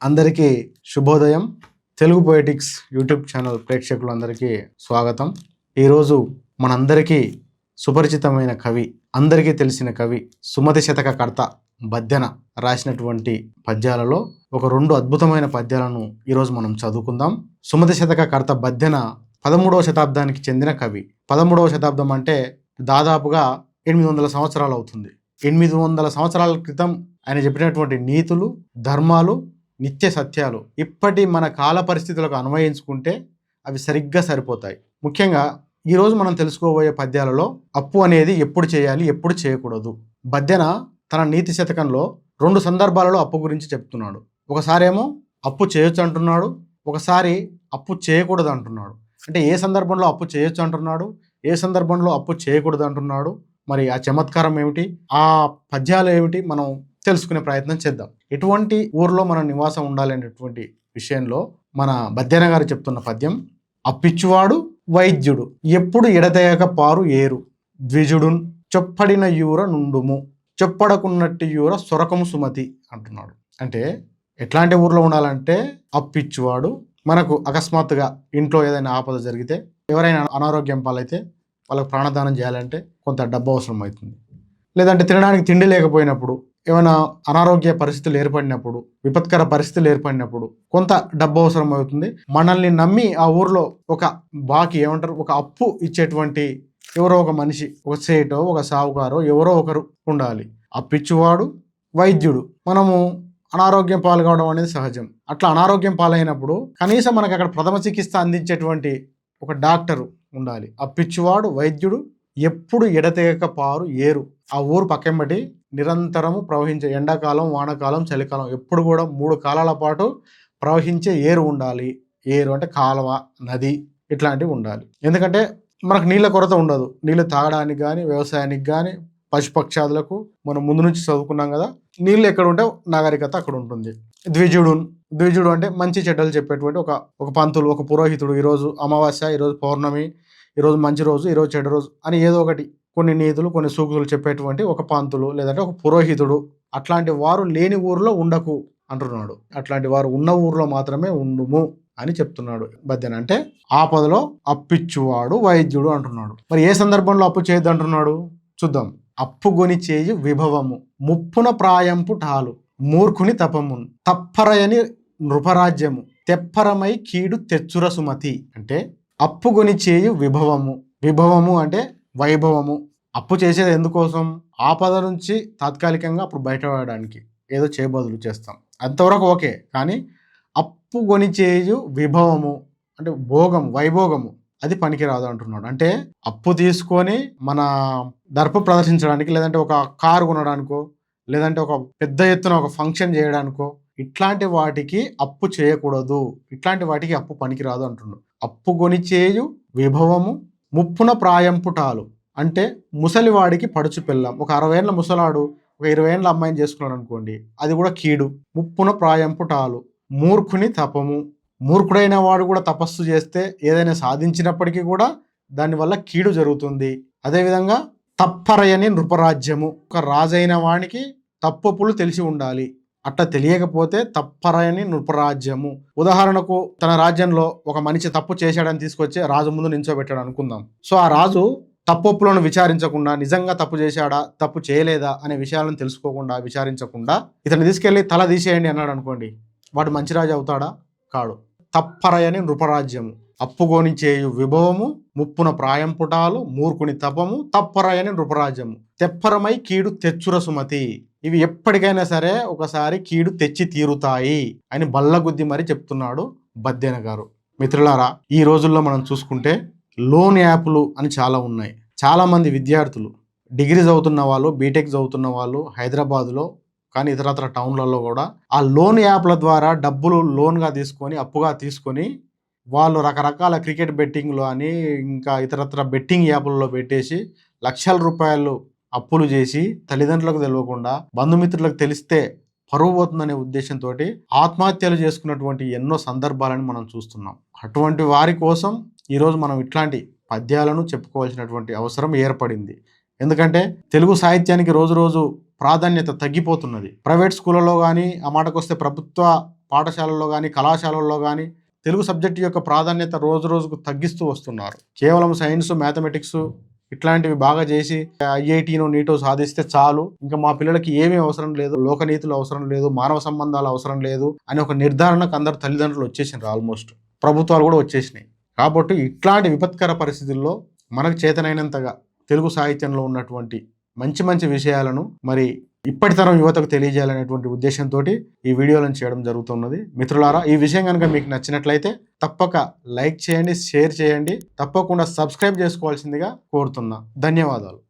అందరికీ శుభోదయం. Telugu పొయిటిక్స్ YouTube channel ప్రేక్షకులందరికీ స్వాగతం. ఈరోజు మనందరికీ సుపరిచితమైన కవి, అందరికీ తెలిసిన కవి, సుమతి శతక కర్త బద్దెన రాసినటువంటి పద్యాలలో ఒక 2 అద్భుతమైన పద్యాలను ఈరోజు మనం చదువుకుందాం. సుమతి శతక కర్త బద్దెన 13వ శతాబ్దానికి చెందిన కవి. 13వ శతాబ్దం అంటే దాదాపుగా 800 సంవత్సరాలు అవుతుంది. 800 సంవత్సరాల క్రితం ఆయన చెప్పినటువంటి నీతులు, ధర్మాలు, నిత్య సత్యాలు ఇప్పటి మన కాల పరిస్థితులకు అన్వయించుకుంటే అవి సరిగ్గా సరిపోతాయి. ముఖ్యంగా ఈరోజు మనం తెలుసుకోబోయే పద్యాలలో అప్పు అనేది ఎప్పుడు చేయాలి, ఎప్పుడు చేయకూడదు. బద్దెన తన నీతి శతకంలో 2 సందర్భాలలో అప్పు గురించి చెప్తున్నాడు. ఒకసారేమో అప్పు చేయొచ్చు అంటున్నాడు, ఒకసారి అప్పు చేయకూడదు అంటున్నాడు. అంటే ఏ సందర్భంలో అప్పు చేయొచ్చు అంటున్నాడు, ఏ సందర్భంలో అప్పు చేయకూడదు అంటున్నాడు, మరి ఆ చమత్కారం ఏమిటి, ఆ పద్యాలు ఏమిటి, మనం తెలుసుకునే ప్రయత్నం చేద్దాం. ఎటువంటి ఊర్లో మనం నివాసం ఉండాలి అనేటువంటి విషయంలో మన బద్దెన గారు చెప్తున్న పద్యం: అప్పిచ్చువాడు వైద్యుడు ఎప్పుడు ఎడతెగక పారు ఏరు, ద్విజుడున్ చొప్పడిన యూర నుండుము, చొప్పడకున్నట్టు యూర సొరకము సుమతి అంటున్నాడు. అంటే ఎట్లాంటి ఊర్లో ఉండాలంటే, అప్పిచ్చువాడు, మనకు అకస్మాత్తుగా ఇంట్లో ఏదైనా ఆపద జరిగితే, ఎవరైనా అనారోగ్యం పాలైతే వాళ్ళకు ప్రాణదానం చేయాలంటే కొంత డబ్బు అవసరం అవుతుంది. లేదంటే తినడానికి తిండి లేకపోయినప్పుడు, ఏమైనా అనారోగ్య పరిస్థితులు ఏర్పడినప్పుడు, విపత్కర పరిస్థితులు ఏర్పడినప్పుడు కొంత డబ్బు అవసరం అవుతుంది. మనల్ని నమ్మి ఆ ఊర్లో ఒక బాకీ ఒక అప్పు ఇచ్చేటువంటి ఎవరో ఒక మనిషి, ఒక సేటో, ఒక సావుకారో ఎవరో ఒకరు ఉండాలి. అప్పిచ్చువాడు వైద్యుడు. మనము అనారోగ్యం పాల్గొవడం అనేది సహజం. అట్లా అనారోగ్యం పాలైనప్పుడు కనీసం మనకు అక్కడ ప్రథమ చికిత్స అందించేటువంటి ఒక డాక్టరు ఉండాలి. అప్పిచ్చువాడు వైద్యుడు ఎప్పుడు ఎడతెగక పారు ఏరు. ఆ ఊరు పక్కెంబటి నిరంతరము ప్రవహించే, ఎండాకాలం, వానాకాలం, చలికాలం, ఎప్పుడు కూడా 3 కాలాల పాటు ప్రవహించే ఏరు ఉండాలి. ఏరు అంటే కాలువ, నది ఇట్లాంటివి ఉండాలి. ఎందుకంటే మనకు నీళ్ళ కొరత ఉండదు. నీళ్ళు తాగడానికి కానీ, వ్యవసాయానికి కానీ, పశుపక్షాదులకు మనం ముందు నుంచి చదువుకున్నాం కదా. నీళ్ళు ఎక్కడ ఉంటే నాగరికత అక్కడ ఉంటుంది. ద్విజుడు అంటే మంచి చెడ్డలు చెప్పేటువంటి ఒక పంతులు, ఒక పురోహితుడు. ఈరోజు అమావాస్య, ఈరోజు పౌర్ణమి, ఈరోజు మంచి రోజు, ఈరోజు చెడ్డ రోజు అని ఏదో ఒకటి కొన్ని నీతులు, కొన్ని సూక్తులు చెప్పేటువంటి ఒక పంతులు లేదంటే ఒక పురోహితుడు. అట్లాంటి వారు లేని ఊరిలో ఉండకు అంటున్నాడు. అట్లాంటి వారు ఉన్న ఊరిలో మాత్రమే ఉండుము అని చెప్తున్నాడు బద్దెన. అంటే ఆపదలో అప్పిచ్చువాడు వైద్యుడు అంటున్నాడు. మరి ఏ సందర్భంలో అప్పు చేయొద్దు అంటున్నాడు చూద్దాం. అప్పు గొని చేయు విభవము, ముప్పున ప్రాయంపు టాలు, మూర్ఖుని తపమున్, తప్పరయని నృపరాజ్యము, తెప్పరమై కీడు తెచ్చుర సుమతి. అంటే అప్పు గొని చేయు విభవము. విభవము అంటే వైభవము. అప్పు చేసేది ఎందుకోసం? ఆపద నుంచి తాత్కాలికంగా అప్పుడు బయటపడడానికి, ఏదో చేయబదులు చేస్తాం, అంతవరకు ఓకే. కానీ అప్పు కొని చేయు విభవము అంటే భోగం, వైభోగము, అది పనికిరాదు అంటున్నాడు. అంటే అప్పు తీసుకొని మన దర్ప ప్రదర్శించడానికి, లేదంటే ఒక కారు కొనడానికో, లేదంటే ఒక పెద్ద ఎత్తున ఒక ఫంక్షన్ చేయడానికో, ఇట్లాంటి వాటికి అప్పు చేయకూడదు. ఇట్లాంటి వాటికి అప్పు పనికిరాదు అంటున్నాడు. అప్పు కొని చేయు విభవము, ముప్పున ప్రాయంపుటాలు అంటే ముసలివాడికి పడుచు పిల్లం. ఒక 60 ఏళ్ళ ముసలాడు ఒక 20 ఏళ్ళ అమ్మాయిని చేసుకున్నాడు అనుకోండి, అది కూడా కీడు. ముప్పున ప్రాయంపుటాలు, మూర్ఖుని తపము. మూర్ఖుడైన వాడు కూడా తపస్సు చేస్తే ఏదైనా సాధించినప్పటికీ కూడా దానివల్ల కీడు జరుగుతుంది. అదేవిధంగా తప్పరయని నృపరాజ్యము. ఒక రాజైన వానికి తప్పొప్పులు తెలిసి ఉండాలి. అట్లా తెలియకపోతే తప్పరయని నృపరాజ్యము. ఉదాహరణకు తన రాజ్యంలో ఒక మనిషి తప్పు చేశాడని తీసుకొచ్చి రాజు ముందు నించోబెట్టాడు అనుకుందాం. సో ఆ రాజు తప్పొప్పులను విచారించకుండా, నిజంగా తప్పు చేశాడా, తప్పు చేయలేదా అనే విషయాలను తెలుసుకోకుండా, విచారించకుండా ఇతను తీసుకెళ్లి తల తీసేయండి అన్నాడు అనుకోండి, వాడు మంచి రాజు అవుతాడా? కాడు. తప్పరయని నృపరాజ్యము, అప్పుగోని చేయు విభవము, ముప్పున ప్రాయంపుటాలు, మూర్ఖుని తపము, తప్పరయని నృపరాజ్యము, తెప్పరమై కీడు తెచ్చుర సుమతి. ఇవి ఎప్పటికైనా సరే ఒకసారి కీడు తెచ్చి తీరుతాయి అని బల్లగుద్ది మరి చెప్తున్నాడు బద్దెన గారు. మిత్రులారా, ఈ రోజుల్లో మనం చూసుకుంటే లోన్ యాప్లు అని చాలా ఉన్నాయి. చాలామంది విద్యార్థులు, డిగ్రీ చదువుతున్న వాళ్ళు, బీటెక్ చదువుతున్న వాళ్ళు హైదరాబాద్లో కానీ ఇతరత్ర టౌన్లలో కూడా ఆ లోన్ యాప్ల ద్వారా డబ్బులు లోన్గా తీసుకొని, అప్పుగా తీసుకొని వాళ్ళు రకరకాల క్రికెట్ బెట్టింగ్లు అని, ఇంకా ఇతరత్ర బెట్టింగ్ యాప్లలో పెట్టేసి లక్షల రూపాయలు అప్పులు చేసి, తల్లిదండ్రులకు తెలియకుండా, బంధుమిత్రులకు తెలిస్తే పరువు పోతుందనే ఉద్దేశంతో ఆత్మహత్యలు చేసుకున్నటువంటి ఎన్నో సందర్భాలను మనం చూస్తున్నాం. అటువంటి వారి కోసం ఈరోజు మనం ఇట్లాంటి పద్యాలను చెప్పుకోవాల్సినటువంటి అవసరం ఏర్పడింది. ఎందుకంటే తెలుగు సాహిత్యానికి రోజు రోజు ప్రాధాన్యత తగ్గిపోతున్నది. ప్రైవేట్ స్కూళ్ళలో కానీ, ఆ మాటకు వస్తే ప్రభుత్వ పాఠశాలల్లో కానీ కళాశాలల్లో కానీ తెలుగు సబ్జెక్టు యొక్క ప్రాధాన్యత రోజు రోజుకు తగ్గిస్తూ వస్తున్నారు. కేవలం సైన్స్, మ్యాథమెటిక్స్ ఇట్లాంటివి బాగా చేసి ఐఐటీనో నీటో సాధిస్తే చాలు, ఇంకా మా పిల్లలకి ఏమీ అవసరం లేదు, లోకనీతులు అవసరం లేదు, మానవ సంబంధాలు అవసరం లేదు అని ఒక నిర్ధారణకు అందరు తల్లిదండ్రులు వచ్చేసినారు. ఆల్మోస్ట్ ప్రభుత్వాలు కూడా వచ్చేసినాయి. కాబట్టి ఇట్లాంటి విపత్కర పరిస్థితుల్లో మనకు చేతనైనంతగా తెలుగు సాహిత్యంలో ఉన్నటువంటి మంచి మంచి విషయాలను మరి ఇప్పటి తరం యువతకు తెలియజేయాలనేటువంటి ఉద్దేశంతో ఈ వీడియోలను చేయడం జరుగుతున్నది. మిత్రులారా, ఈ విషయం కనుక మీకు నచ్చినట్లయితే తప్పక లైక్ చేయండి, షేర్ చేయండి, తప్పకుండా సబ్స్క్రైబ్ చేసుకోవాల్సిందిగా కోరుతున్నా. ధన్యవాదాలు.